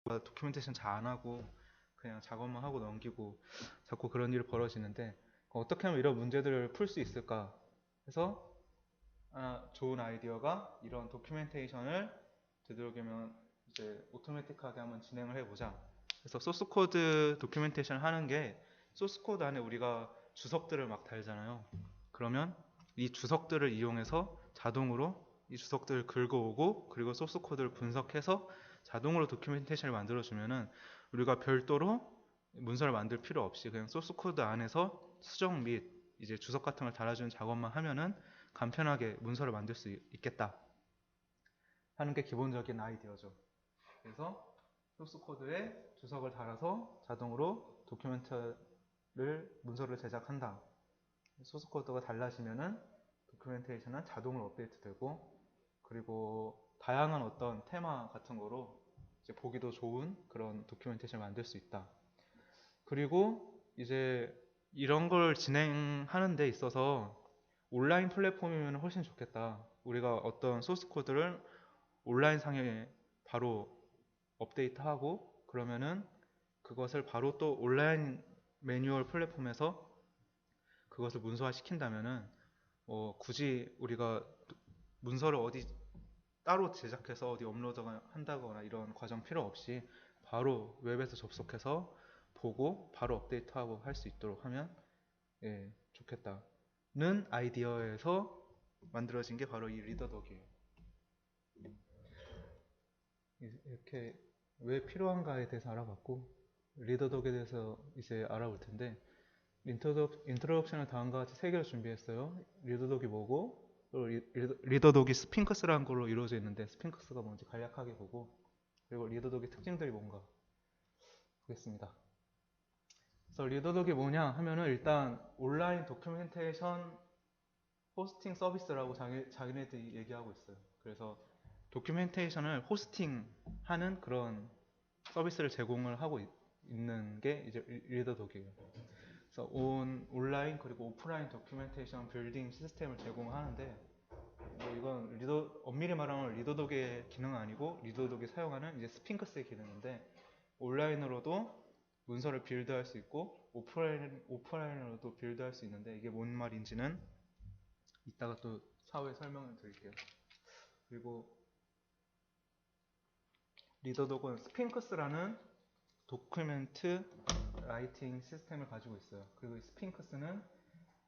도큐멘테이션 잘 안 하고 그냥 작업만 하고 넘기고 자꾸 그런 일이 벌어지는데 어떻게 하면 이런 문제들을 풀 수 있을까 해서 좋은 아이디어가 이런 도큐멘테이션을 되도록이면 이제 오토매틱하게 한번 진행을 해보자. 그래서 소스 코드 도큐멘테이션 하는 게 소스 코드 안에 우리가 주석들을 막 달잖아요. 그러면 이 주석들을 이용해서 자동으로 이 주석들을 긁어오고 그리고 소스 코드를 분석해서 자동으로 도큐멘테이션을 만들어주면은 우리가 별도로 문서를 만들 필요 없이 그냥 소스 코드 안에서 수정 및 이제 주석 같은 걸 달아주는 작업만 하면은 간편하게 문서를 만들 수 있겠다 하는 게 기본적인 아이디어죠. 그래서 소스 코드에 주석을 달아서 자동으로 문서를 제작한다. 소스 코드가 달라지면은 도큐멘테이션은 자동으로 업데이트되고 그리고 다양한 어떤 테마 같은 거로 이제 보기도 좋은 그런 도큐멘테이션을 만들 수 있다. 그리고 이제 이런 걸 진행하는 데 있어서 온라인 플랫폼이면 훨씬 좋겠다. 우리가 어떤 소스 코드를 온라인 상에 바로 업데이트하고 그러면은 그것을 바로 또 온라인 매뉴얼 플랫폼에서 그것을 문서화 시킨다면은 굳이 우리가 문서를 어디 따로 제작해서 어디 업로드 한다거나 이런 과정 필요 없이 바로 웹에서 접속해서 보고 바로 업데이트하고 할 수 있도록 하면 좋겠다는 아이디어에서 만들어진 게 바로 이 리더독이에요. 이렇게 왜 필요한가에 대해서 알아봤고 리더독에 대해서 이제 알아볼 텐데 인트로덕션을 다음과 같이 세 개를 준비했어요. 리더독이 뭐고 또 리더독이 스핑크스라는 걸로 이루어져 있는데 스핑크스가 뭔지 간략하게 보고 그리고 리더독의 특징들이 뭔가 보겠습니다. 그래서 리더독이 뭐냐 하면은 일단 온라인 도큐멘테이션 호스팅 서비스라고 자기네들이 얘기하고 있어요. 그래서 도큐멘테이션을 호스팅하는 그런 서비스를 제공을 하고 있는 게 이제 리더독이에요. 그래서 온라인 그리고 오프라인 도큐멘테이션 빌딩 시스템을 제공하는데 이건 엄밀히 말하면 리더독의 기능은 아니고 리더독이 사용하는 이제 스핑크스의 기능인데 온라인으로도 문서를 빌드할 수 있고 오프라인으로도 빌드할 수 있는데 이게 뭔 말인지는 이따가 또 차후에 설명을 드릴게요. 그리고 리더독은 스핑크스라는 도큐멘트 라이팅 시스템을 가지고 있어요. 그리고 이 스핑크스는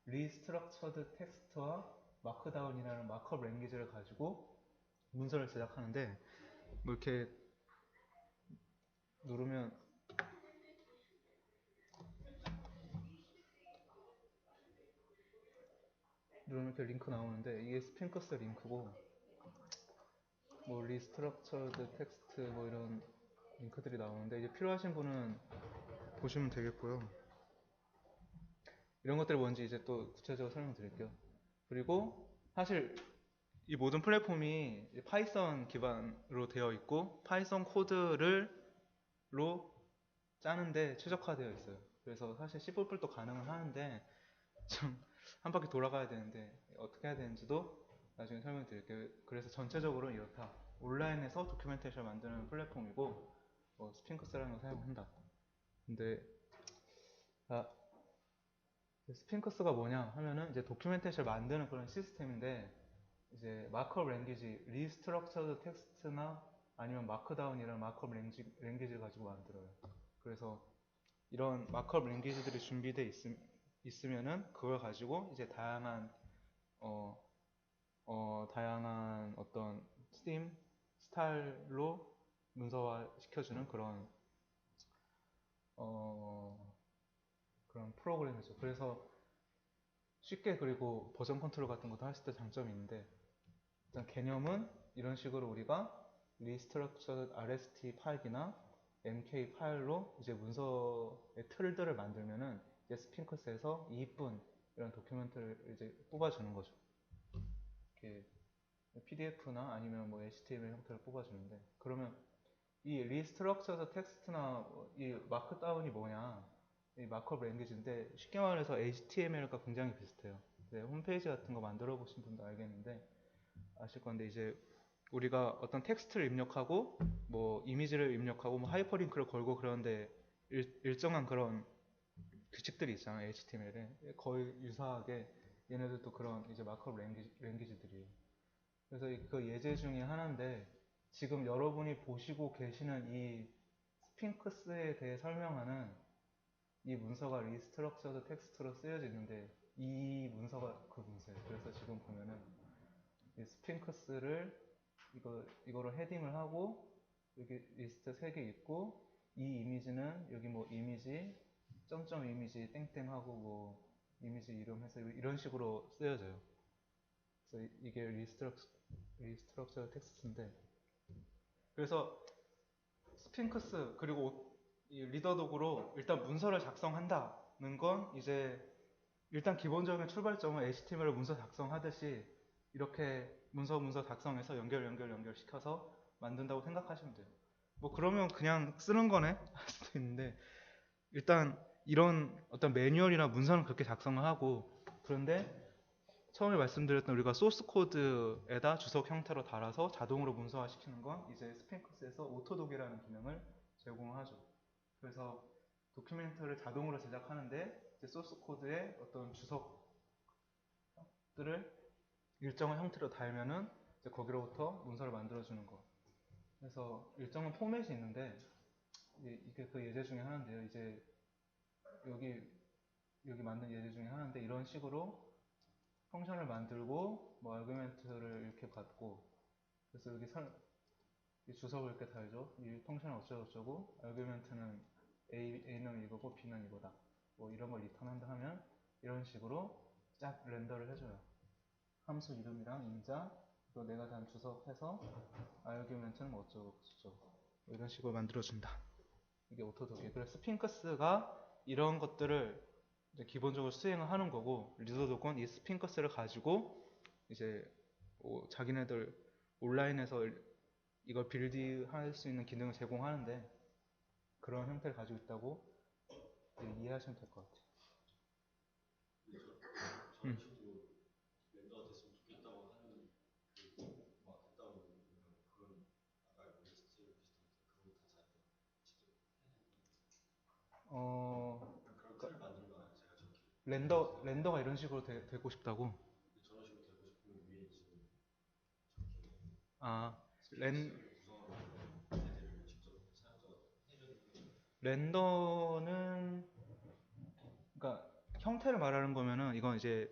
리스트럭처드 텍스트와 마크다운이라는 마크업 랭귀지를 가지고 문서를 제작하는데 뭐 이렇게 누르면 이렇게 링크 나오는데 이게 스핑크스 링크고 뭐 리스트럭처드 텍스트 뭐 이런 링크들이 나오는데 이제 필요하신 분은 보시면 되겠고요. 이런 것들이 뭔지 이제 또 구체적으로 설명드릴게요. 그리고 사실 이 모든 플랫폼이 파이썬 기반으로 되어 있고 파이썬 코드를 로 짜는데 최적화되어 있어요. 그래서 사실 C++도 가능은 하는데 좀 한 바퀴 돌아가야 되는데 어떻게 해야 되는지도 나중에 설명드릴게요. 그래서 전체적으로 이렇다. 온라인에서 도큐멘테이션 만드는 플랫폼이고 스핑크스라는 걸 사용한다. 근데 아, 스핑크스가 뭐냐 하면은 이제 도큐멘테이션을 만드는 그런 시스템인데 이제 마크업 랭귀지, 리스트럭처드 텍스트나 아니면 마크다운이라는 마크업 랭귀지를 가지고 만들어요. 그래서 이런 마크업 랭귀지들이 준비되어 있으면은 그걸 가지고 이제 어, 다양한 어떤 스팀 스타일로 문서화 시켜주는 어, 그런 프로그램이죠. 그래서 쉽게 그리고 버전 컨트롤 같은 것도 할 때 장점이 있는데 일단 개념은 이런 식으로 우리가 리스트럭처드 RST 파일이나 MK 파일로 이제 문서의 틀들을 만들면은 이제 스핑크스에서 이쁜 이런 도큐멘트를 이제 뽑아주는 거죠. 이렇게 PDF나 아니면 뭐 HTML 형태를 뽑아주는데 그러면 이 리스트럭처드 텍스트나 이 마크다운이 뭐냐 이 마크업 랭귀지인데 쉽게 말해서 HTML과 굉장히 비슷해요. 네, 홈페이지 같은 거 만들어 보신 분도 알겠는데 아실 건데 이제 우리가 어떤 텍스트를 입력하고 뭐 이미지를 입력하고 뭐 하이퍼링크를 걸고 그러는데 일정한 그런 규칙들이 있잖아 HTML에 거의 유사하게 얘네들도 그런 이제 마크업 랭귀지들이 그래서 그 예제 중에 하나인데 지금 여러분이 보시고 계시는 이 스핑크스에 대해 설명하는 이 문서가 리스트럭처드 텍스트로 쓰여져 있는데 이 문서가 그 문서예요. 그래서 지금 보면은 이 스핑크스를 이거로 헤딩을 하고 여기 리스트 3개 있고 이 이미지는 여기 뭐 이미지 점점 이미지 땡땡 하고 뭐 이미지 이름 해서 이런 식으로 쓰여져요. 그래서 이게 리스트럭처 텍스트인데 그래서 스핑크스 그리고 이 리더 도구로 일단 문서를 작성한다는 건 이제 일단 기본적인 출발점은 HTML 문서 작성하듯이 이렇게 문서 작성해서 연결시켜서 만든다고 생각하시면 돼요. 뭐 그러면 그냥 쓰는 거네 할 수도 있는데 일단 이런 어떤 매뉴얼이나 문서는 그렇게 작성을 하고 그런데 처음에 말씀드렸던 우리가 소스 코드에다 주석 형태로 달아서 자동으로 문서화 시키는 건 이제 스핑크스에서 오토독이라는 기능을 제공하죠. 그래서 도큐멘트를 자동으로 제작하는데 이제 소스 코드에 어떤 주석들을 일정한 형태로 달면은 이제 거기로부터 문서를 만들어주는 거. 그래서 일정한 포맷이 있는데 이게 그 예제 중에 하나인데요. 이제 여기 만든 예제 중에 하나인데 이런 식으로 펑션을 만들고 뭐 아규멘트를 이렇게 받고 그래서 여기 이 주석을 이렇게 달죠. 이 펑션은 어쩌고저쩌고 아규멘트는 A는 이거고 B는 이거다. 뭐 이런 걸 리턴한다 하면 이런 식으로 쫙 렌더를 해줘요. 함수 이름이랑 인자 또 내가 단 주석해서 아규멘트는 뭐 어쩌고저쩌고 뭐 이런 식으로 만들어준다. 이게 오토독이에요. 그래서 스핑크스가 이런 것들을 이제 기본적으로 수행을 하는 거고 리더독은 이 스핑크스를 가지고 이제 뭐 자기네들 온라인에서 이걸 빌드할 수 있는 기능을 제공하는데 그런 형태를 가지고 있다고 이해하시면 될 것 같아요. 그러니까 렌더가 이런 식으로 되고 싶다고? 아, 렌, 렌더는 그러니까 형태를 말하는 거면은 이건 이제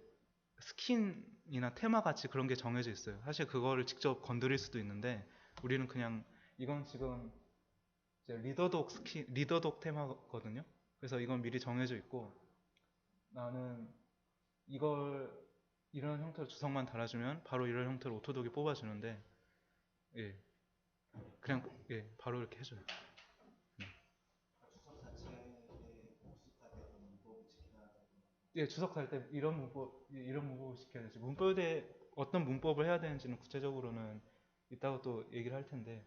스킨이나 테마 같이 그런 게 정해져 있어요. 사실 그거를 직접 건드릴 수도 있는데 우리는 그냥 이건 지금 이제 리더독 테마거든요. 그래서 이건 미리 정해져 있고 나는 이걸 이런 형태로 주석만 달아주면 바로 이런 형태로 오토독이 뽑아주는데 예 그냥 예 바로 이렇게 해줘요. 예 주석 달 때 이런 문법을 시켜야 되지 문법에 어떤 문법을 해야 되는지는 구체적으로는 이따가 또 얘기를 할 텐데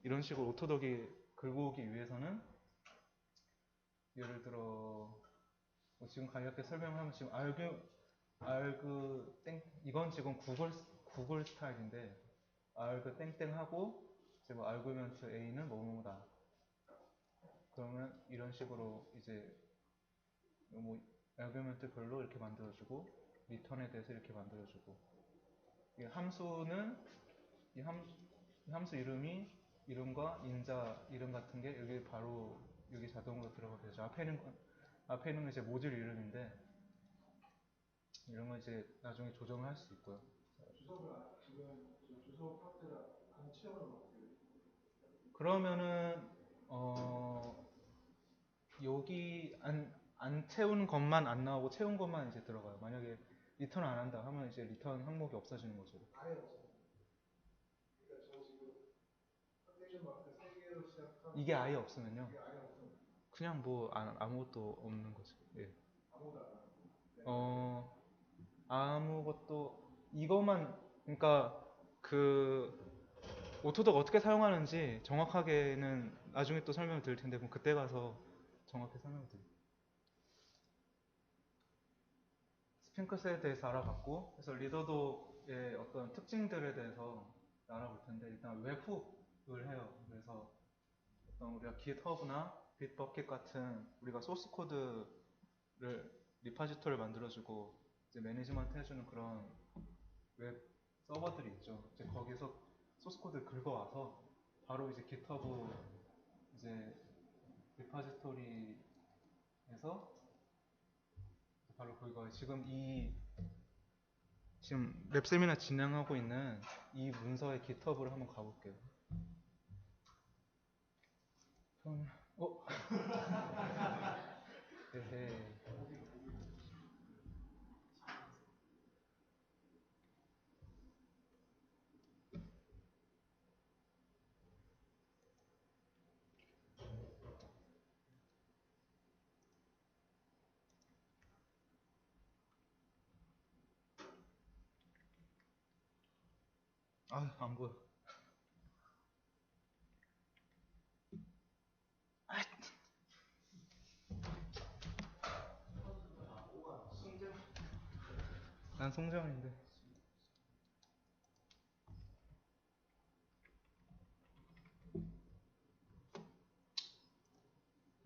이런 식으로 오토독이 긁고 오기 위해서는 예를 들어 뭐 지금 간략하게 설명하면 지금 알그 땡 이건 지금 구글 스타일인데 알그 땡땡 하고 이제 뭐 아르구멘트 A는 뭐뭐다 그러면 이런 식으로 이제 뭐 아르구멘트별로 이렇게 만들어주고 리턴에 대해서 이렇게 만들어주고 이 함수는 이 함수 이름과 인자 이름 같은 게 여기 바로 여기 자동으로 들어가게 되죠. 앞에 있는 이제 모듈 이름인데 이런 거 이제 나중에 조정을 할 수 있고요. 그러면은 여기 안 채운 것만 안 나오고 채운 것만 이제 들어가요. 만약에 리턴 안 한다 하면 이제 리턴 항목이 없어지는 거죠. 이게 아예 없으면요. 그냥 뭐 아무것도 없는 거죠. 예. 어, 아무것도 이것만 그러니까 그 오토독 어떻게 사용하는지 정확하게는 나중에 또 설명을 드릴 텐데 그럼 그때 가서 정확히 설명을 드릴게요. 스핑크스에 대해서 알아봤고 그래서 리더독의 어떤 특징들에 대해서 알아볼 텐데 일단 웹훅을 해요. 그래서 어떤 우리가 GitHub나 빗버킷 같은 우리가 소스 코드를 리파지토리를 만들어주고 이제 매니지먼트 해주는 그런 웹 서버들이 있죠. 이제 거기서 소스 코드를 긁어와서 바로 이제 GitHub 이제 리파지토리에서 바로 그거 지금 랩 세미나 진행하고 있는 이 문서의 GitHub를 한번 가볼게요. 어? 에헤이. 아, 안 보여. 난 송정인데.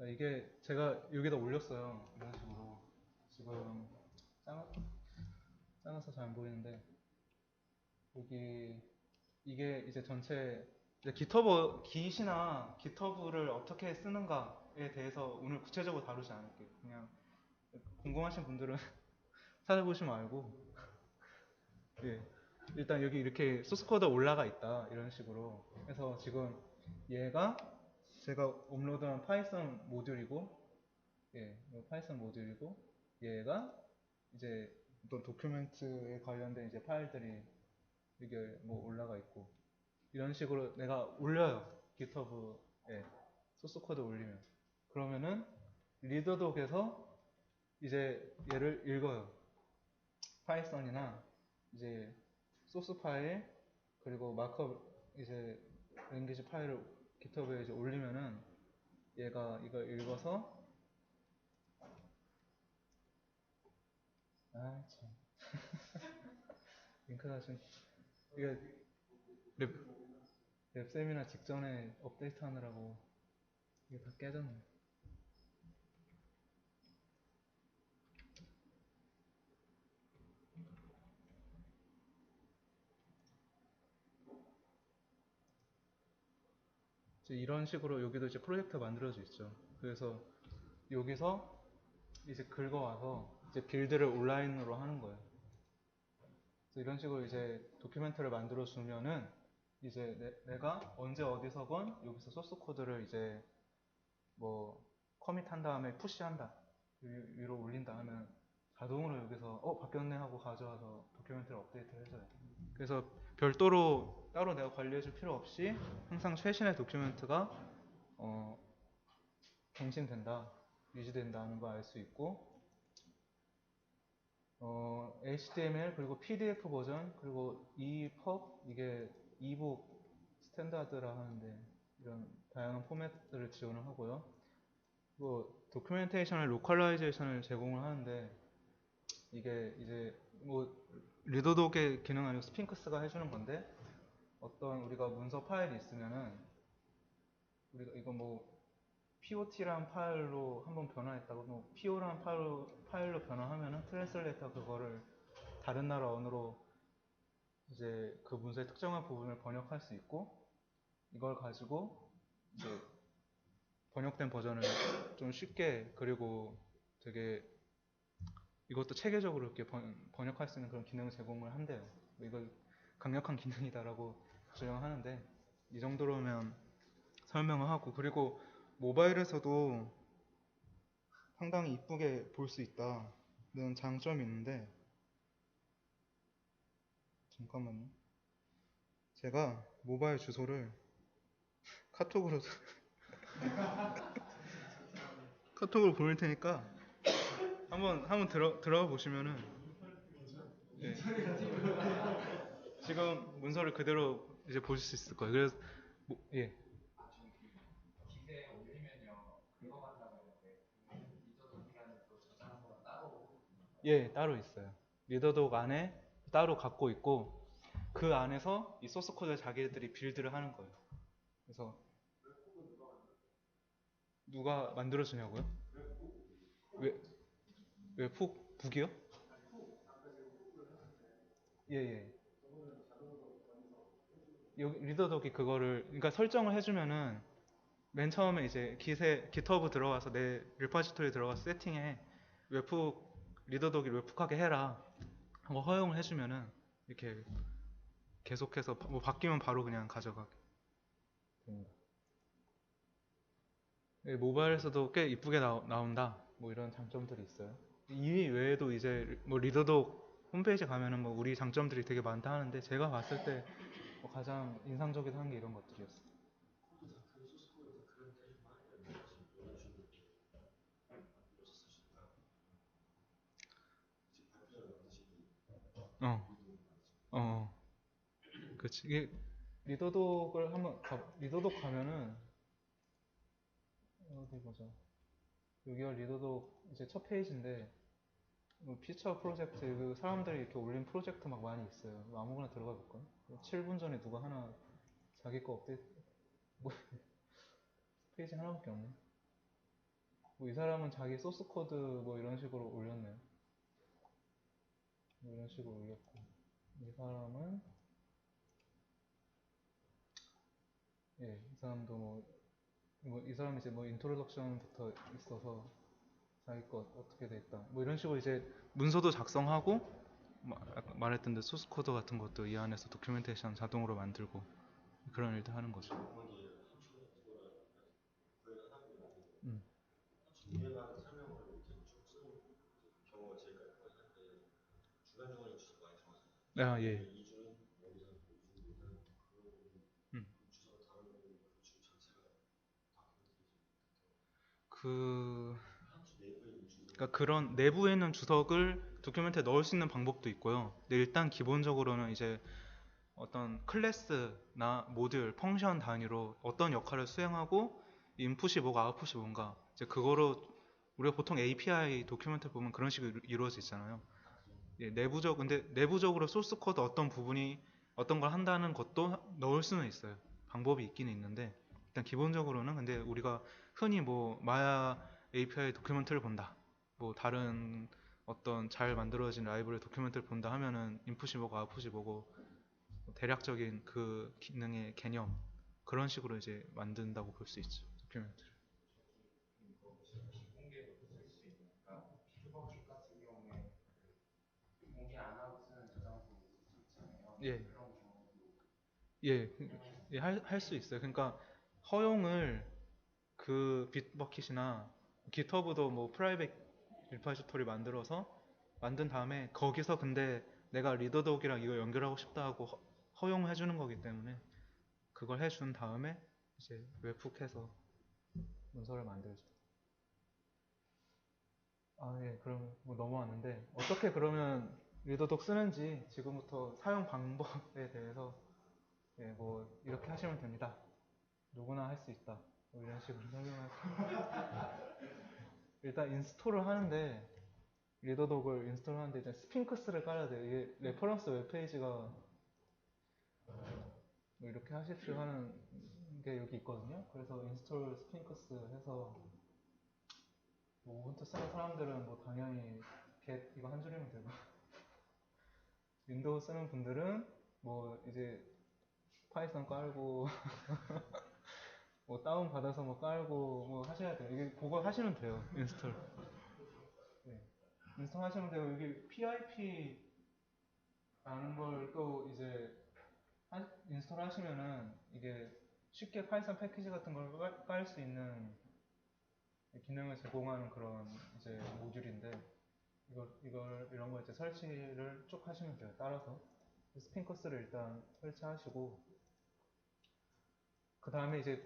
이게 제가 여기다 올렸어요. 이런 식으로. 지금 작아서 잘 안 보이는데 여기 이게 이제 전체 이제 GitHub Git이나 GitHub를 어떻게 쓰는가에 대해서 오늘 구체적으로 다루지 않을게요. 그냥 궁금하신 분들은 찾아보시면 알고. 예. 일단 여기 이렇게 소스 코드 올라가 있다 이런 식으로 해서 지금 얘가 제가 업로드한 파이썬 모듈이고, 예, 파이썬 모듈이고, 얘가 이제 어떤 도큐멘트에 관련된 이제 파일들이 이게 뭐 올라가 있고, 이런 식으로 내가 올려요. GitHub에 소스 코드 올리면. 그러면은 리더독에서 이제 얘를 읽어요. 파이썬이나 이제 소스 파일 그리고 마크업 이제 랭귀지 파일을 GitHub에 이제 올리면은 얘가 이걸 읽어서 아 참 링크가 좀 이게 랩, 랩 세미나 직전에 업데이트 하느라고 이게 다 깨졌네. 이제 이런 식으로 여기도 이제 프로젝트가 만들어져 있죠. 그래서 여기서 이제 긁어와서 이제 빌드를 온라인으로 하는 거예요. 그래서 이런 식으로 이제 도큐멘트를 만들어 주면은 이제 내가 언제 어디서건 여기서 소스 코드를 이제 뭐 커밋 한 다음에 푸시한다 위로 올린다 하면 자동으로 여기서 바뀌었네 하고 가져와서 도큐멘트를 업데이트 해줘요. 그래서 별도로 따로 내가 관리해줄 필요 없이 항상 최신의 도큐멘트가 갱신된다, 유지된다는 걸 알 수 있고, HTML 그리고 PDF 버전 그리고 EPUB 이게 이북 스탠다드라 하는데 이런 다양한 포맷들을 지원을 하고요. 그리고 도큐멘테이션을 로컬라이제이션을 제공을 하는데 이게 이제 뭐 리더독의 기능 아니고 스핑크스가 해주는 건데 어떤 우리가 문서 파일이 있으면은 우리가 이거 뭐 POT라는 파일로 한번 변화했다고 뭐 PO라는 파일로 변화하면은 트랜슬레이터 그거를 다른 나라 언어로 이제 그 문서의 특정한 부분을 번역할 수 있고 이걸 가지고 이제 번역된 버전을 좀 쉽게 그리고 되게 이것도 체계적으로 이렇게 번역할 수 있는 그런 기능을 제공을 한대요. 이걸 강력한 기능이다라고 주장하는데 이 정도로면 설명을 하고 그리고 모바일에서도 상당히 이쁘게 볼 수 있다는 장점이 있는데 잠깐만요. 제가 모바일 주소를 카톡으로 카톡으로 보낼 테니까 한번 들어가 보시면은 네. 지금 문서를 그대로 이제 보실 수 있을 거예요. 그래서 예. 예, 따로 있어요. 리더독 안에 따로 갖고 있고 그 안에서 이 소스 코드를 자기들이 빌드를 하는 거예요. 그래서 누가 만들어주냐고요? 왜, 왜 북이요? 예, 예. 여기 리더덕이 그거를, 그러니까 설정을 해주면은 맨 처음에 이제 GitHub 들어가서 내 리포지토리 들어가서 세팅해 웹훅 리더덕이 웹훅하게 해라 하고 허용을 해주면은 이렇게 계속해서 뭐 바뀌면 바로 그냥 가져가게 됩니다. 예, 모바일에서도 꽤 이쁘게 나온다 뭐 이런 장점들이 있어요. 이 외에도 이제 뭐 리더독 홈페이지 가면은 뭐 우리 장점들이 되게 많다 하는데 제가 봤을 때뭐 가장 인상적이다 한 게 이런 것들이었어요. 어, 어, 그렇지. 이게 리더독을 리더독 가면은 어디 보자. 여기가 리더독 이제 첫 페이지인데 뭐 피처 프로젝트 그 사람들이 이렇게 올린 프로젝트 막 많이 있어요. 뭐 아무거나 들어가 볼까? 7분 전에 누가 하나 자기 거 업데이트 뭐 페이지 하나밖에 없네. 뭐 이 사람은 자기 소스 코드 뭐 이런 식으로 올렸네요. 뭐 이런 식으로 올렸고 이 사람은 예, 이 사람도 이 사람이 이제 뭐 인트로덕션부터 있어서 자기 거 어떻게 돼 있다. 뭐 이런 식으로 이제 문서도 작성하고 아까 말했던 데 소스 코드 같은 것도 이 안에서 도큐멘테이션 자동으로 만들고 그런 일도 하는 거죠. 음. 아, 예. 음. 그 그러니까 그런 내부에 있는 주석을 도큐멘트에 넣을 수 있는 방법도 있고요. 근데 일단 기본적으로는 이제 어떤 클래스나 모듈, 펑션 단위로 어떤 역할을 수행하고 인풋이 뭐고 아웃풋이 뭔가 이제 그거로 우리가 보통 API 도큐멘트 보면 그런 식으로 이루어져 있잖아요. 예, 근데 내부적으로 소스 코드 어떤 부분이 어떤 걸 한다는 것도 넣을 수는 있어요. 방법이 있기는 있는데 일단 기본적으로는 근데 우리가 흔히 뭐 마야 API 도큐멘트를 본다. 뭐 다른 어떤 잘 만들어진 라이브러리 도큐멘트를 본다 하면은 인풋이 뭐고 아웃풋이 뭐고 대략적인 그 기능의 개념 그런 식으로 이제 만든다고 볼 수 있죠. 도큐멘트를. 예, 예, 예, 할 수 있어요. 그러니까 허용을 그 빗버킷이나 깃허브도 뭐 프라이빗 리포지토리 만들어서 만든 다음에 거기서 근데 내가 리더독이랑 이거 연결하고 싶다 하고 허용을 해주는 거기 때문에 그걸 해준 다음에 이제 웹훅해서 문서를 만들죠. 아, 예, 그럼 뭐 넘어왔는데 어떻게 그러면 리더독 쓰는지 지금부터 사용 방법에 대해서 예, 뭐 이렇게 하시면 됩니다. 누구나 할 수 있다. 뭐 이런 식으로 설명할게요. 일단 인스톨을 하는데 리더독을 인스톨하는데 이제 스핑크스를 깔아야 돼요. 이게 레퍼런스 웹페이지가 뭐 이렇게 하십시오 하는 게 여기 있거든요. 그래서 인스톨 스핑크스 해서 뭐 우분투 쓰는 사람들은 뭐 당연히 get 이거 한 줄이면 되고 윈도우 쓰는 분들은 뭐 이제 파이썬 깔고 뭐 다운 받아서 뭐 깔고 뭐 하셔야 돼요. 이게 그거 하시면 돼요. 인스톨. 네. 인스톨 하시면 되고 여기 PIP라는 걸 또 이제 인스톨 하시면은 이게 쉽게 파이썬 패키지 같은 걸 깔 수 있는 기능을 제공하는 그런 이제 모듈인데 이런 거 이제 설치를 쭉 하시면 돼요. 따라서 스핑커스를 일단 설치하시고 그 다음에 이제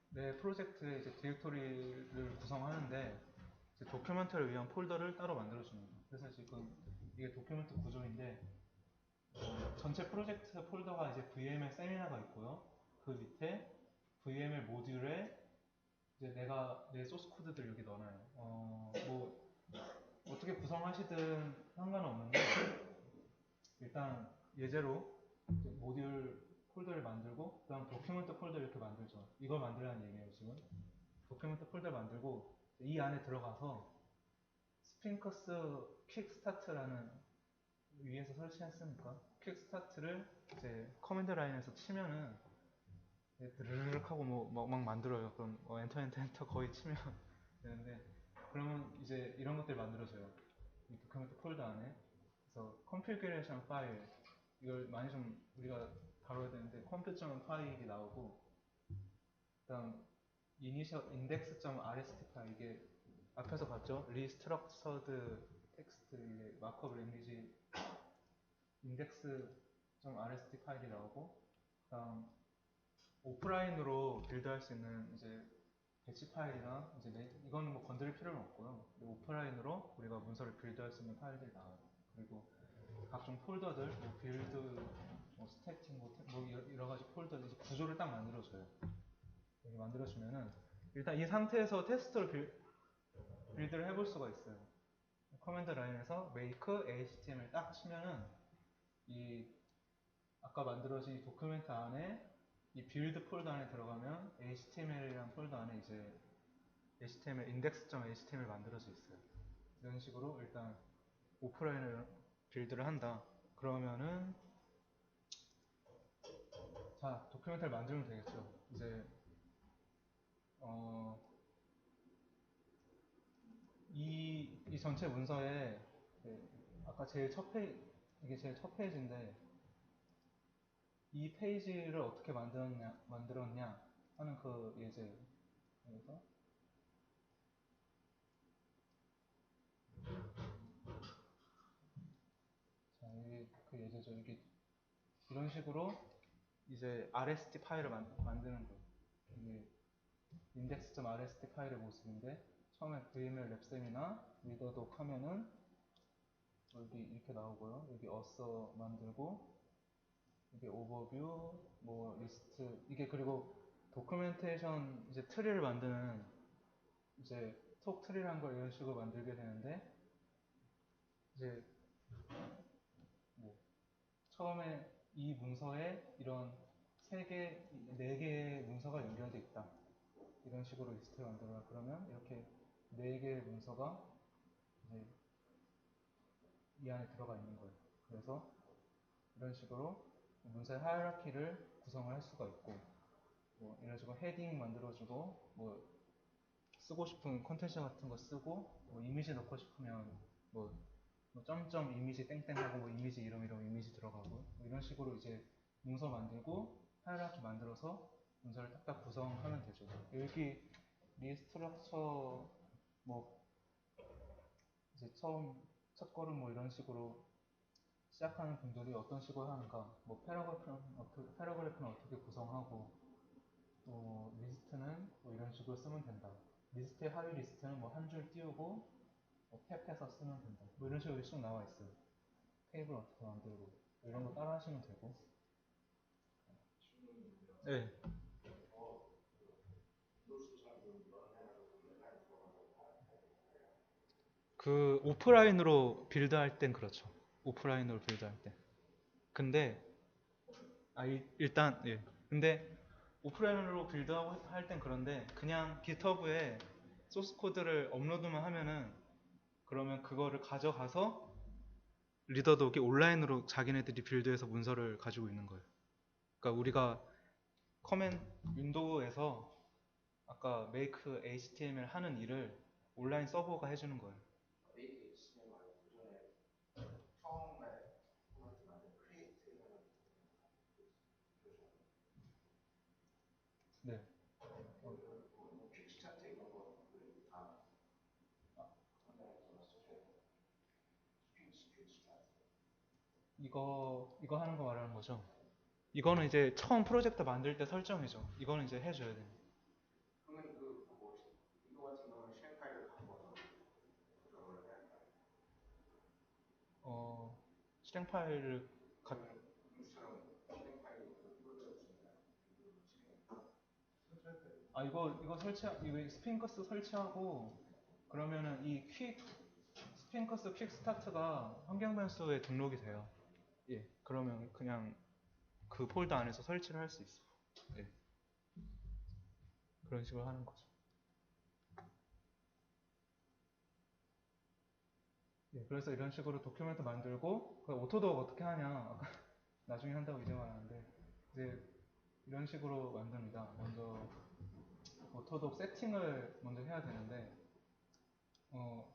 내 프로젝트의 이제 디렉토리를 구성하는데 이제 도큐멘트를 위한 폴더를 따로 만들어주는 거예요. 그래서 지금 이게 도큐멘트 구조인데 전체 프로젝트 폴더가 이제 VML 세미나가 있고요. 그 밑에 VML 모듈에 이제 내가 내 소스 코드들 여기 넣어놔요. 뭐 어떻게 구성하시든 상관은 없는데 일단 예제로 이제 모듈 폴더를 만들고 그다음 도큐멘트 폴더 이렇게 만들죠. 이걸 만들라는 얘기예요 지금. 도큐멘트 폴더 만들고 이 안에 들어가서 스핑커스 퀵스타트라는 위에서 설치했으니까 퀵스타트를 이제 커맨드 라인에서 치면은 드르륵 하고 막 만들어요. 그럼 엔터 거의 치면 되는데 그러면 이제 이런 것들 만들어져요. 이 도큐멘트 폴더 안에. 그래서 configuration 파일 이걸 많이 좀 우리가 다뤄야 되는데 컴퓨.점 파일이 나오고 그다음 initial index.rst 파일 이게 앞에서 봤죠? restructured text 이게 마크업 랭귀지 index.rst 파일이 나오고 그다음 오프라인으로 빌드할 수 있는 이제 배치 파일이나 이제 이거는 뭐 건드릴 필요는 없고요. 오프라인으로 우리가 문서를 빌드할 수 있는 파일들이 나와요. 그리고 각종 폴더들, 뭐 빌드, 뭐 스태틱, 뭐 여러 가지 폴더 이제 구조를 딱 만들어줘요. 이렇게 만들어주면은 일단 이 상태에서 테스트를 빌드를 해볼 수가 있어요. 커맨드 라인에서 make html 딱 치면은 이 아까 만들어진 이 도큐멘트 안에 이 빌드 폴더 안에 들어가면 html이라는 폴더 안에 이제 html index.html 만들어져 있어요. 이런 식으로 일단 오프라인을 빌드를 한다. 그러면은 자 도큐멘트를 만들면 되겠죠. 이제 이 전체 문서에 아까 제일 첫 페이지 이게 제일 첫 페이지인데 이 페이지를 어떻게 만들었냐 하는 그 예제 그래서 자 이게 그 예제죠. 이게 이런 식으로 이제 RST 파일을 만드는 거예요. 이게 index.rst 파일의 모습인데 처음에 VML 랩셈이나 리더독 하면은 여기 이렇게 나오고요. 여기 어서 만들고 이게 오버뷰, 뭐 리스트 이게 그리고 도큐멘테이션 이제 트리를 만드는 이제 톡 트리란 걸 이런 식으로 만들게 되는데 이제 뭐 처음에 이 문서에 이런 세 개, 네 개의 문서가 연결돼 있다. 이런 식으로 리스트를 만들어라. 그러면 이렇게 네 개의 문서가 이제 이 안에 들어가 있는 거예요. 그래서 이런 식으로 문서의 하이라키를 구성을 할 수가 있고 뭐 이런 식으로 헤딩 만들어주고 뭐 쓰고 싶은 콘텐츠 같은 거 쓰고 뭐 이미지 넣고 싶으면 뭐, 뭐 점점 이미지 땡땡하고 뭐 이미지 이름 이미지 들어가고 뭐 이런 식으로 이제 문서 만들고 하이라키 만들어서 문서를 딱딱 구성하면 되죠. 여기 리스트럭처 뭐 이제 처음 첫 걸음 뭐 이런 식으로 시작하는 분들이 어떤 식으로 하는가 뭐 패러그래프는 어떻게 구성하고 또 리스트는 뭐 이런 식으로 쓰면 된다. 리스트의 하위 리스트는 뭐 한 줄 띄우고 뭐 탭해서 쓰면 된다. 뭐 이런 식으로 쭉 나와 있어요. 테이블 어떻게 만들고 이런 거 따라 하시면 되고. 네. 그 오프라인으로 빌드할 땐 그렇죠. 오프라인으로 빌드할 때. 근데 일단 예. 근데 오프라인으로 빌드하고 할 땐 그런데 그냥 GitHub에 소스 코드를 업로드만 하면은 그러면 그거를 가져가서 리더독이 온라인으로 자기네들이 빌드해서 문서를 가지고 있는 거예요. 그러니까 우리가 커맨 윈도우에서 아까 make HTML 하는 일을 온라인 서버가 해주는 거예요. 네. 이거 하는 거 말하는 거죠. 이거는 이제 처음 프로젝트 만들 때 설정이죠. 이거는 이제 해줘야 돼요. 어, 실행 파일을 가, 이거 이거 스핑커스 설치하고 그러면은 이 스핑커스 퀵 스타트가 환경 변수에 등록이 돼요. 예, 그러면 그냥 그 폴더 안에서 설치를 할 수 있어. 예, 그런 식으로 하는 거죠. 예, 그래서 이런 식으로 도큐멘트 만들고 그 오토독 어떻게 하냐 아까 나중에 한다고 이제 말하는데 이제 이런 식으로 만듭니다. 먼저 오토독 세팅을 먼저 해야 되는데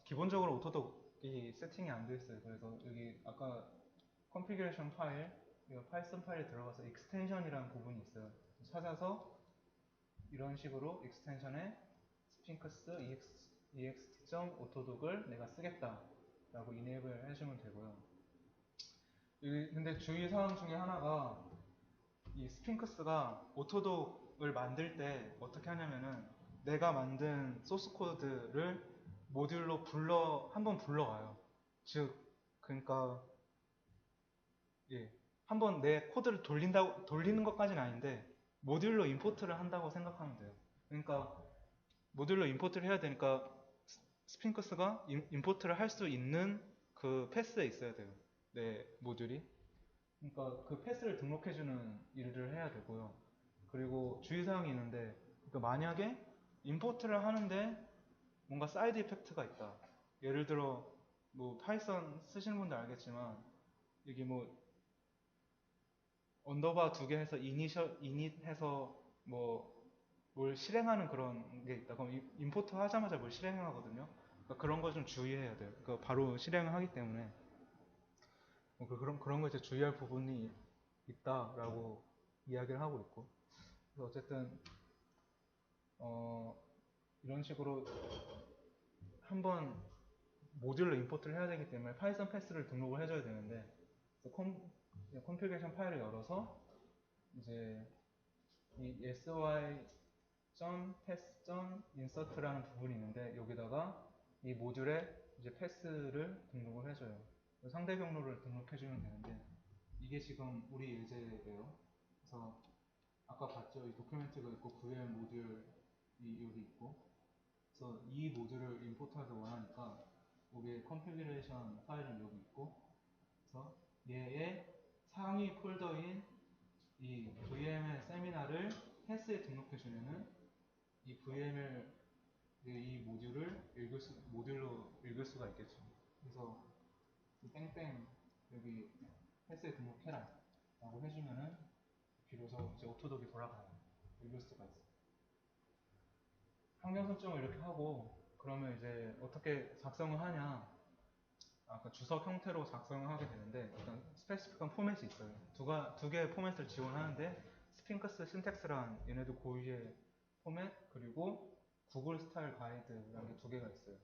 기본적으로 오토독이 세팅이 안 돼 있어요. 그래서 여기 아까 컨피그레이션 파일, 이 파이썬 파일에 들어가서 익스텐션이라는 부분이 있어요. 찾아서 이런 식으로 익스텐션에 스핑크스 ext.autodoc을 내가 쓰겠다 라고 이네이블 해주면 되고요. 근데 주의사항 중에 하나가 이 스핑크스가 오토독을 만들 때 어떻게 하냐면은 내가 만든 소스 코드를 모듈로 한번 불러와요. 즉, 그러니까 예, 한번 내 코드를 돌리는 것까지는 아닌데 모듈로 임포트를 한다고 생각하면 돼요. 그러니까 모듈로 임포트를 해야 되니까 스핑크스가 임포트를 할 수 있는 그 패스에 있어야 돼요. 내 모듈이. 그러니까 그 패스를 등록해주는 일들을 해야 되고요. 그리고 주의사항이 있는데, 그러니까 만약에 임포트를 하는데 뭔가 사이드 이펙트가 있다. 예를 들어 뭐 파이썬 쓰시는 분들 알겠지만 여기 뭐 언더바 2개 해서 init 해서 뭐 뭘 실행하는 그런 게 있다. 그럼 임포트 하자마자 뭘 실행하거든요. 그러니까 그런 거 좀 주의해야 돼요. 그러니까 바로 실행을 하기 때문에 그런 거 이제 주의할 부분이 있다라고 이야기를 하고 있고. 그래서 어쨌든 이런 식으로 한번 모듈로 임포트를 해야 되기 때문에 파이썬 패스를 등록을 해줘야 되는데 컨피그레이션 파일을 열어서 이제 이 sy.pass.insert라는 부분이 있는데 여기다가 이 모듈에 이제 패스를 등록을 해줘요. 상대 경로를 등록해주면 되는데 이게 지금 우리 예제예요. 그래서 아까 봤죠? 이 도큐멘트가 있고 vm 모듈이 여기 있고 그래서 이 모듈을 임포트하기 원하니까 여기에 컨피그레이션 파일은 여기 있고 그래서 얘의 상위 폴더인 이 VML 세미나를 패스에 등록해주면은 이 VML 이 모듈로 읽을 수가 있겠죠. 그래서 이 땡땡 여기 패스에 등록해라 라고 해주면은 비로소 이제 오토독이 돌아가요. 읽을 수가 있어요. 환경 설정을 이렇게 하고 그러면 이제 어떻게 작성을 하냐 아까 주석 형태로 작성을 하게 되는데 일단 스페시픽한 포맷이 있어요. 두 개의 포맷을 지원하는데 스핑크스 신텍스란 얘네도 고유의 포맷 그리고 구글 스타일 가이드라는 게 두 개가 있어요.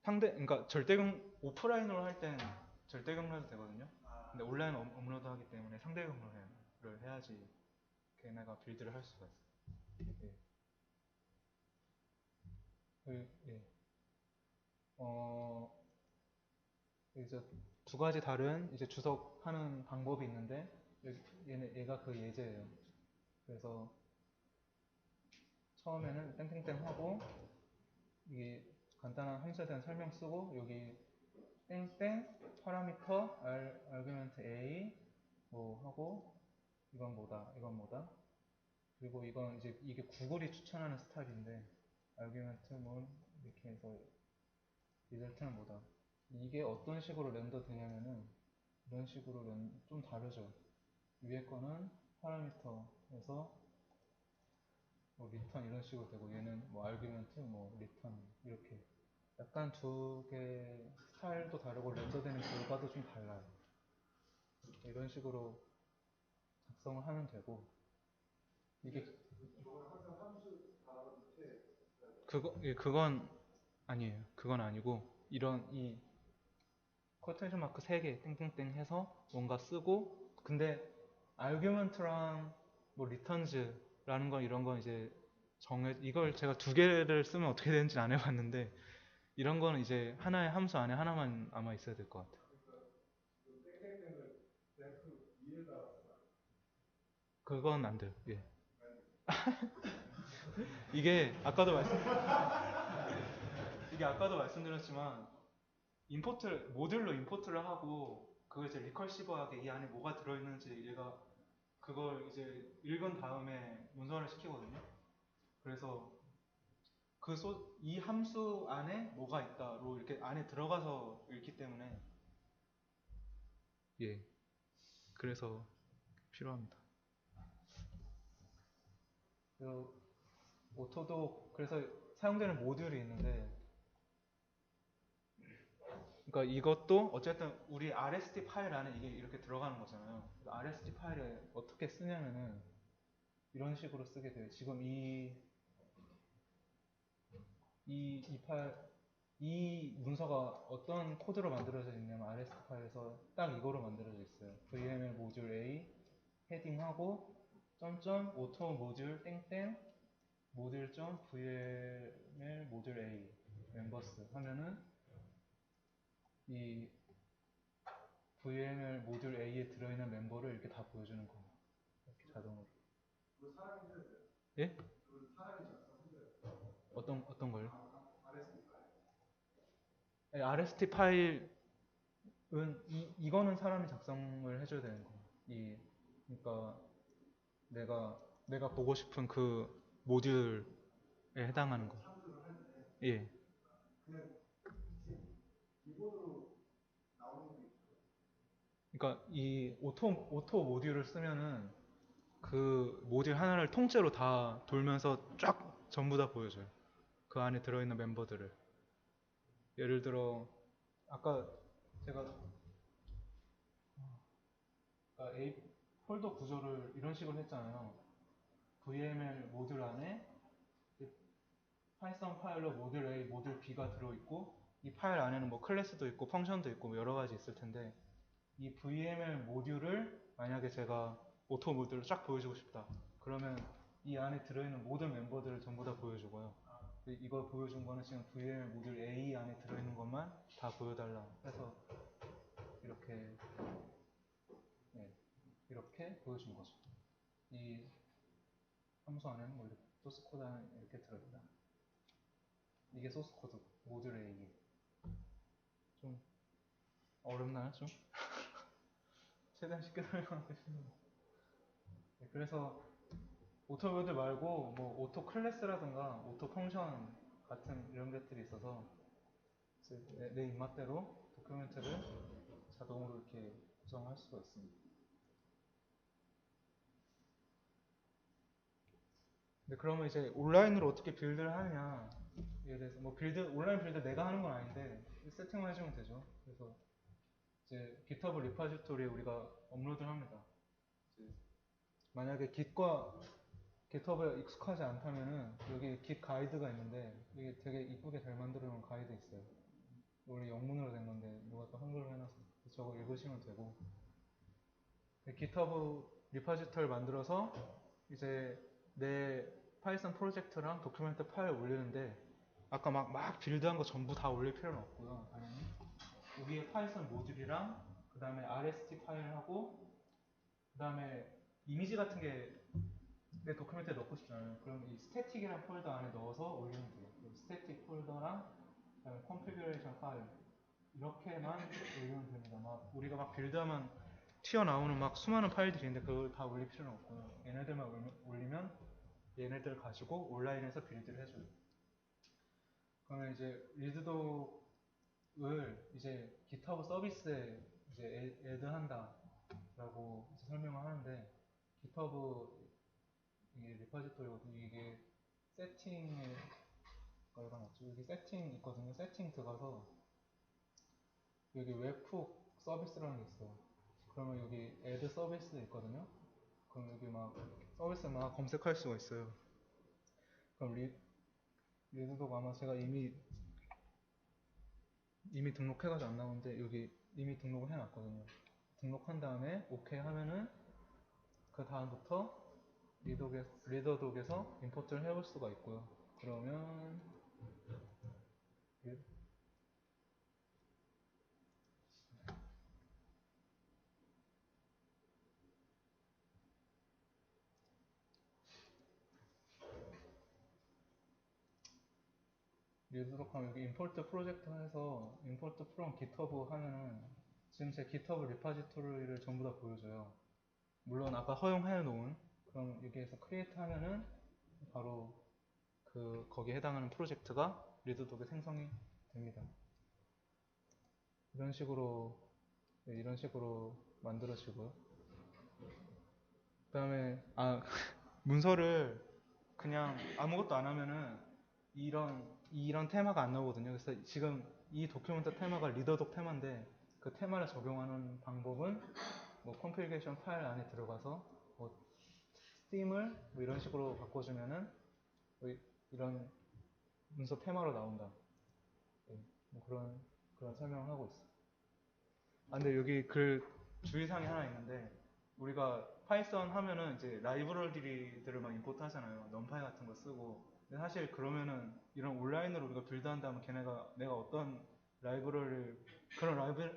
그러니까 오프라인으로 할 땐 절대 경로해도 되거든요. 근데 온라인 업로드 하기 때문에 상대 경로를 해야지 걔네가 빌드를 할 수가 있어요. 예. 예. 이제 두 가지 다른 이제 주석하는 방법이 있는데 얘가 그 예제예요. 그래서 처음에는 땡땡땡 하고 이게 간단한 함수에 대한 설명 쓰고 여기 땡땡 파라미터 아르규멘트 a 뭐 하고 이건 뭐다 그리고 이건 이제 이게 구글이 추천하는 스타일인데 아르규멘트 뭐 이렇게 해서 리절트는 뭐다 이게 어떤 식으로 렌더 되냐면은 이런 식으로 좀 다르죠. 위에 거는 파라미터에서 뭐 리턴 이런 식으로 되고 얘는 뭐 아르규멘트 뭐 리턴 이렇게 약간 두 개 스타일도 다르고 렌더되는 결과도 좀 달라요. 이런 식으로 작성을 하면 되고 이게 그건 아니에요. 그건 아니고 이런 이 쿼테이션 마크 3개 땡땡땡 해서 뭔가 쓰고 근데 아르규먼트랑 뭐 리턴즈라는 건 이런 건 이제 이걸 제가 두 개를 쓰면 어떻게 되는지 안 해봤는데 이런 거는 이제 하나의 함수 안에 하나만 아마 있어야 될 것 같아요. 그건 안 돼요. 예. 이게 아까도 이게 아까도 말씀드렸지만 모듈로 임포트를 하고 그걸 이제 리커시브하게 이 안에 뭐가 들어있는지 얘가 그걸 이제 읽은 다음에 문서를 시키거든요. 그래서 이 함수 안에 뭐가 있다로 이렇게 안에 들어가서 읽기 때문에 예, 그래서 필요합니다. 그래서 오토도 그래서 사용되는 모듈이 있는데, 그러니까 이것도 어쨌든 우리 RST 파일 안에 이게 이렇게 들어가는 거잖아요. 그래서 RST 파일을 어떻게 쓰냐면은 이런 식으로 쓰게 돼요. 지금 이 문서가 어떤 코드로 만들어져 있냐면 RST 파일에서 딱 이거로 만들어져 있어요. VML 모듈 A 헤딩하고 점점 오토 모듈 땡땡 모듈 점 VML 모듈 A 멤버스 하면은 이 VML 모듈 A에 들어있는 멤버를 이렇게 다 보여주는 거예요. 이렇게 자동으로. 예? 어떤 걸요? RST 파일은 이거는 사람이 작성을 해줘야 되는 거예요. 그러니까 내가 보고 싶은 그 모듈에 해당하는 거. 예. 그러니까 이 오토 모듈을 쓰면은 그 모듈 하나를 통째로 다 돌면서 쫙 전부 다 보여줘요. 그 안에 들어있는 멤버들을. 예를 들어 아까 제가 A 폴더 구조를 이런 식으로 했잖아요. VML 모듈 안에 파이썬 파일로 모듈 A, 모듈 B가 들어있고 이 파일 안에는 뭐 클래스도 있고 펑션도 있고 뭐 여러 가지 있을 텐데 이 VML 모듈을 만약에 제가 오토 모듈로 쫙 보여주고 싶다. 그러면 이 안에 들어있는 모든 멤버들을 전부 다 보여주고요. 이걸 보여준 거는 지금 VML 모듈 A 안에 들어있는 것만 다 보여달라 해서 이렇게 네, 이렇게 보여준 거죠. 이 함수 안에는 뭐 이렇게 소스 코드 안에 이렇게 들어있다. 이게 소스 코드 모듈 A. 좀 어렵나요? 좀? 최대한 쉽게 설명하겠습니다. 네, 그래서 오토 모듈 말고 뭐 오토 클래스라든가 오토 펑션 같은 이런 것들이 있어서 내 입맛대로 도큐멘트를 자동으로 이렇게 구성할 수가 있습니다. 근데 그러면 이제 온라인으로 어떻게 빌드를 하느냐에 대해서 뭐 온라인 빌드 내가 하는 건 아닌데 세팅을 해주면 되죠. 그래서 이제 GitHub 리파지토리에 우리가 업로드를 합니다. 만약에 GitHub에 익숙하지 않다면은 여기 Git 가이드가 있는데 이게 되게 이쁘게 잘 만들어 놓은 가이드 있어요. 원래 영문으로 된 건데 누가 또 한글로 해놔서 저거 읽으시면 되고 GitHub 리파지토리를 만들어서 이제 내 파이썬 프로젝트랑 도큐멘트 파일 올리는데 아까 막 빌드한 거 전부 다 올릴 필요는 없고요. 당연히 위에 파이썬 모듈이랑 그 다음에 RST 파일하고 그 다음에 이미지 같은 게 내 도큐멘트에 넣고 싶잖아요. 그럼 이 스태틱이라는 폴더 안에 넣어서 올리면 돼요. 스태틱 폴더랑 그다음에 컨피규레이션 파일 이렇게만 올리면 됩니다. 우리가 막 빌드하면 튀어나오는 막 수많은 파일들이 있는데 그걸 다 올릴 필요는 없고요. 얘네들만 올리면 얘네들 가지고 온라인에서 빌드를 해줘요. 그러면 이제 리드독을 이제 GitHub 서비스에 이제 애드한다라고 설명을 하는데 GitHub 이게 리파지토리거든요. 이게 세팅에 거기가 맞죠? 여기 세팅 있거든요. 세팅 들어가서 여기 웹훅 서비스라는 게 있어요. 그러면 여기 애드 서비스 있거든요. 그럼 여기 막 서비스 막 검색할 수가 있어요. 그럼 리드도 아마 제가 이미 등록해가지고 안 나오는데 여기 이미 등록을 해놨거든요. 등록한 다음에 오케이 하면은 그 다음부터 리더독에서 임포트를 해볼 수가 있고요. 그러면 리드독하면 여기 임포트 프로젝트 해서 임포트 프롬 GitHub 하면은 지금 제 GitHub 리파지토리를 전부 다 보여줘요. 물론 아까 허용해 놓은 그럼 여기에서 크리에이트 하면은 바로 거기에 해당하는 프로젝트가 리드독에 생성이 됩니다. 이런 식으로 네, 이런 식으로 만들어지고요. 그 다음에 문서를 그냥 아무것도 안 하면은 이런 테마가 안 나오거든요. 그래서 지금 이 도큐멘트 테마가 리더독 테마인데 그 테마를 적용하는 방법은 뭐 컴필레이션 파일 안에 들어가서 뭐 them을 뭐 이런 식으로 바꿔주면은 뭐 이런 문서 테마로 나온다. 네, 뭐 그런 설명을 하고 있어요. 근데 여기 주의사항이 하나 있는데 우리가 파이썬 하면은 이제 라이브러리들을 막 임포트 하잖아요. 넘파이 같은 거 쓰고. 근데 사실 그러면은 이런 온라인으로 우리가 빌드한다면 내가 어떤 그런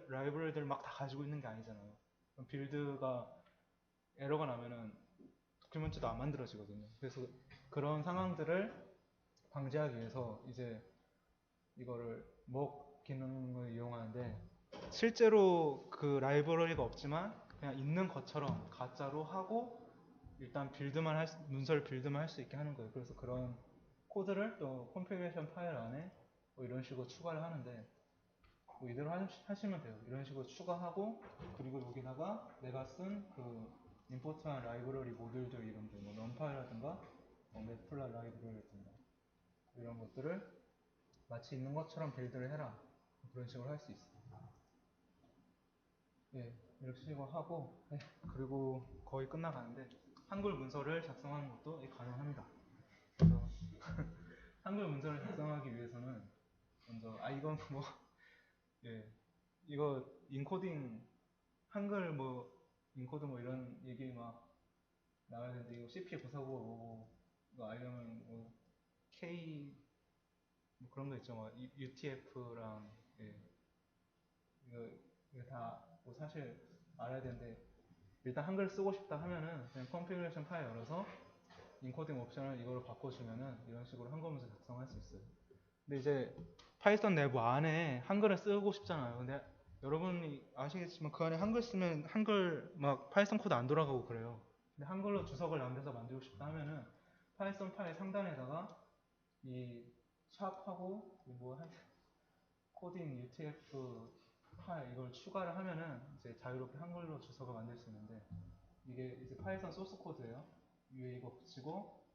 라이브러리들을 막 다 가지고 있는 게 아니잖아요. 그럼 빌드가 에러가 나면은 도큐멘트도 안 만들어지거든요. 그래서 그런 상황들을 방지하기 위해서 이제 이거를 mock 기능을 이용하는데 실제로 그 라이브러리가 없지만 그냥 있는 것처럼 가짜로 하고 일단 문서를 빌드만 할 수 있게 하는 거예요. 그래서 그런 코드를 또 configuration 파일 안에 뭐 이런 식으로 추가를 하는데 뭐 이대로 하시면 돼요. 이런 식으로 추가하고 그리고 여기다가 내가 쓴 임포트한 라이브러리 모듈들 이름들 뭐 numPy라든가 매트플랫 라이브러리라든가 이런 것들을 마치 있는 것처럼 빌드를 해라. 그런 식으로 할 수 있어요. 예, 이렇게 식으로 하고, 네, 그리고 거의 끝나가는데, 한글 문서를 작성하는 것도 가능합니다. 그래서, 한글 문서를 작성하기 위해서는, 먼저, 이건 뭐, 예, 이거 인코딩, 한글 뭐, 인코드 뭐 이런 얘기 막 나와야 되는데, 이거 CP949가 뭐고, 이거 알려면 뭐, 뭐 그런 거 있죠. 뭐, UTF랑, 예, 이거 다, 뭐 사실 알아야 되는데, 일단 한글 쓰고 싶다 하면은 그냥 configuration 파일 열어서 인코딩 옵션을 이걸로 바꿔주면은 이런 식으로 한글 문서 작성할 수 있어요. 근데 이제 파이썬 내부 안에 한글을 쓰고 싶잖아요. 근데 여러분이 아시겠지만 그 안에 한글 쓰면 한글 막 파이썬 코드 안 돌아가고 그래요. 근데 한글로 주석을 남겨서 만들고 싶다 하면은 파이썬 파일 상단에다가 이 샵하고 뭐 코딩 UTF 파일 이걸 추가를 하면은 이제 자유롭게 한글로 주석을 만들 수 있는데 이게 이제 파이썬 소스 코드예요. 위에 이거 붙이고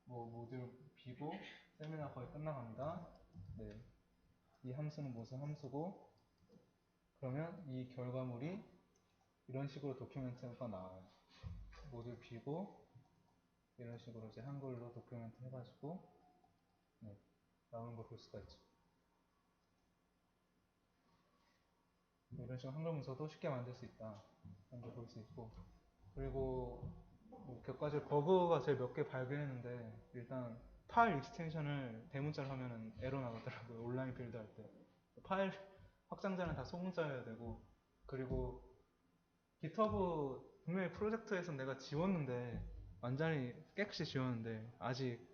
뭐 모듈 비고 세미나 거의 끝나갑니다. 네, 이 함수는 무슨 함수고 그러면 이 결과물이 이런 식으로 도큐멘트가 나와요. 모듈 비고 이런 식으로 이제 한글로 도큐멘트 해가지고 네, 나오는 걸 볼 수가 있죠. 이런 식으로 한글 문서도 쉽게 만들 수 있다. 이런 걸 볼 수 있고 그리고 몇 가지 버그가 제일 몇 개 발견했는데 일단 파일 익스텐션을 대문자로 하면은 에러 나가더라고요. 온라인 빌드 할 때. 파일 확장자는 다 소문자여야 되고 그리고 GitHub 분명히 프로젝트에서 내가 지웠는데 완전히 깨끗이 지웠는데 아직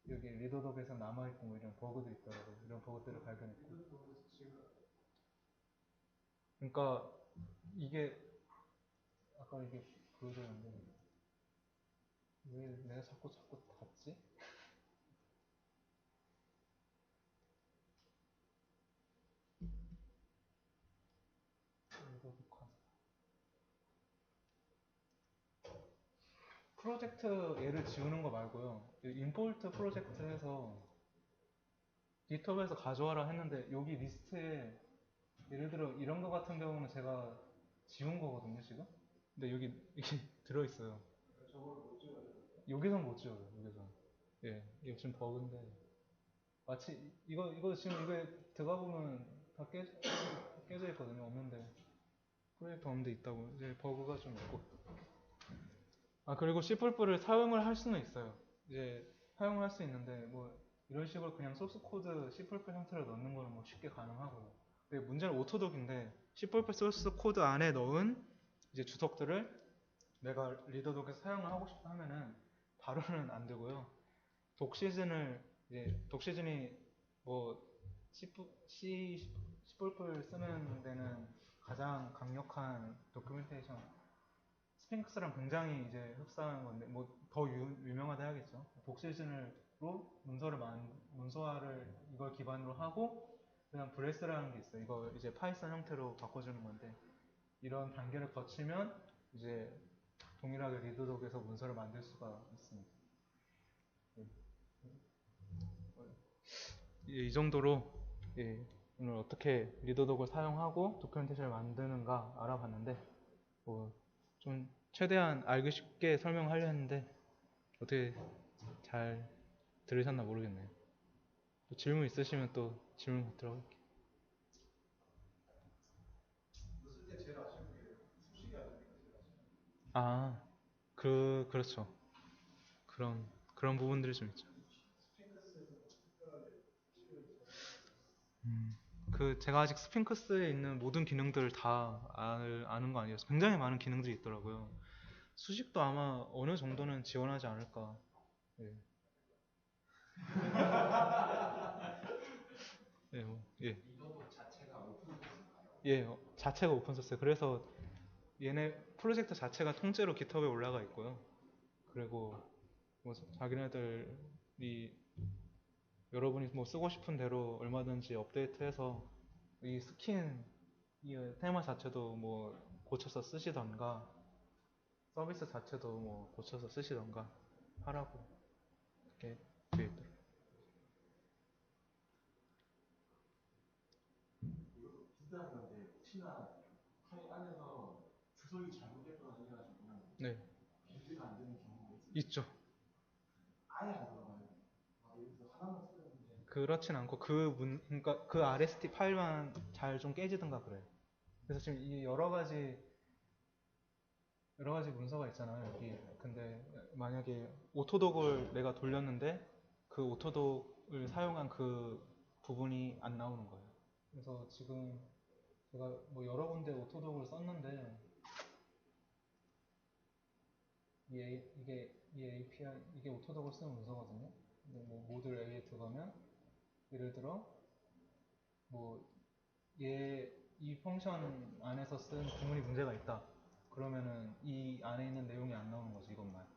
여기 리더독에서 남아있고 뭐 이런 버그도 있더라고요. 이런 버그들을 발견했고 그러니까 이게 아까 이게 그거였는데 왜 내가 자꾸 닫지? 프로젝트 얘를 지우는 거 말고요. 임포트 프로젝트 해서 GitHub에서 가져와라 했는데 여기 리스트에 예를 들어 이런 거 같은 경우는 제가 지운 거거든요 지금. 근데 여기 이게 들어있어요. 여기선 못 지워요. 여기선. 예, 이거 지금 버그인데 마치 이거 지금 이거 들어가 보면 다 깨져 있거든요. 없는데 프로젝트 없는데 있다고 이제 버그가 좀 있고. 그리고 C++를 사용을 할 수는 있어요. 이제 사용을 할 수 있는데 뭐 이런 식으로 그냥 소스 코드 C++ 형태로 넣는 거는 뭐 쉽게 가능하고요. 근데 문제는 오토독인데 C++ 소스 코드 안에 넣은 이제 주석들을 내가 리더독에서 사용을 하고 싶다 하면은 바로는 안 되고요. 독시즌이 뭐 C++ 쓰는 데는 가장 강력한 도큐멘테이션 스핑크스랑 굉장히 이제 흡사한 건데 뭐 더 유명하다 해야겠죠. 복실진으로 문서화를 이걸 기반으로 하고 그냥 브레스라는 게 있어요. 이거 이제 파이썬 형태로 바꿔주는 건데 이런 단계를 거치면 이제 동일하게 리더독에서 문서를 만들 수가 있습니다. 이 정도로 오늘 어떻게 리더독을 사용하고 도큐멘테이션을 만드는가 알아봤는데 뭐 좀 최대한 알기 쉽게 설명하려 했는데 어떻게 잘 들으셨나 모르겠네요. 또 질문 있으시면 또 질문 받도록 할게요. 아, 그렇죠. 그런 부분들이 좀 있죠. 제가 아직 스핑크스에 있는 모든 기능들을 다 아는 거 아니어서 굉장히 많은 기능들이 있더라고요. 수식도 아마 어느 정도는 지원하지 않을까. 예. 예, 예. 예, 자체가 오픈소스예요. 그래서 얘네 프로젝트 자체가 통째로 깃허브에 올라가 있고요. 그리고 뭐 자기네들이 여러분이 뭐 쓰고 싶은 대로 얼마든지 업데이트해서 이 스킨 이 테마 자체도 뭐 고쳐서 쓰시던가 서비스 자체도 뭐 고쳐서 쓰시던가 하라고 이렇게 되어 있더라고요. 비슷한 건데 혹시나 파일 안에서 주소를 잘못했거나 해가지고 네, 빌드가 안 되는 경우가 있어요. 있죠. 아예 안 들어가요. 예를 들어서 하나만 쓰는데 그렇진 않고 그러니까 그 RST 파일만 잘 좀 깨지든가 그래요. 그래서 지금 이 여러 가지 문서가 있잖아요, 여기. 근데 만약에 오토독을 내가 돌렸는데 그 오토독을 사용한 그 부분이 안 나오는 거예요. 그래서 지금 제가 뭐 여러 군데 오토독을 썼는데 이 API 이게 오토독을 쓰는 문서거든요. 근데 뭐 모듈 A에 들어가면 예를 들어 뭐 이 펑션 안에서 쓴 구문이 문제가 있다. 그러면은 이 안에 있는 내용이 안 나오는 거지, 이것만.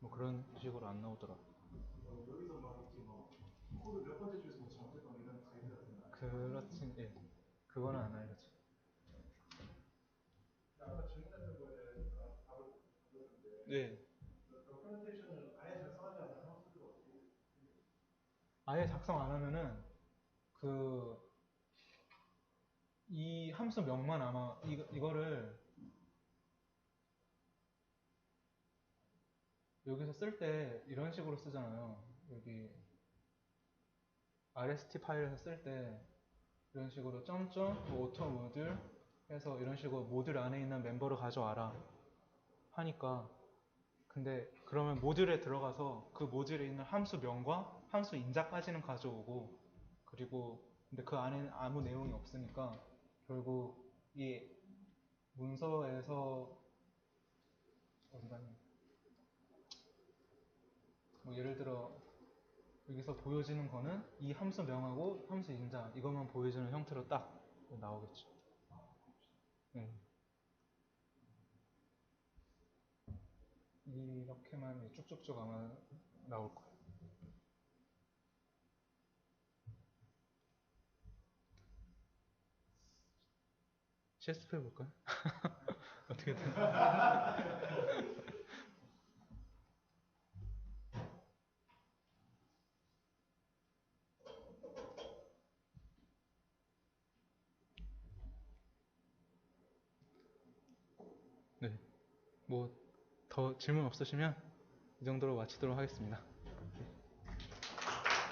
뭐 그런 식으로 안 나오더라. 여기서 막 이렇게 뭐 코드 몇 번째 줄에서 뭐 잘못했거나 이런 가이드 같은 거 아니에요? 그렇진, 예. 그거는 안 알려줘. 아까 질문했던 거에 답을 줬는데 네. 도큐멘테이션을 아예 작성하지 않는 학생들 어떻게 아예 작성 안 하면은 그 이 함수명만 아마 이거를 여기서 쓸 때 이런 식으로 쓰잖아요. 여기 RST 파일에서 쓸 때 이런 식으로 점점 뭐 오토 모듈 해서 이런 식으로 모듈 안에 있는 멤버를 가져와라 하니까 근데 그러면 모듈에 들어가서 그 모듈에 있는 함수명과 함수 인자까지는 가져오고 그리고 근데 그 안에는 아무 내용이 없으니까 결국 이 문서에서 어디가니 뭐 예를 들어 여기서 보여지는 거는 이 함수명하고 함수 인자 이것만 보여주는 형태로 딱 나오겠죠. 네. 이렇게만 쭉쭉쭉 아마 나올 거예요. 실습해 볼까요? 어떻게 되나? 네. 뭐 더 질문 없으시면 이 정도로 마치도록 하겠습니다.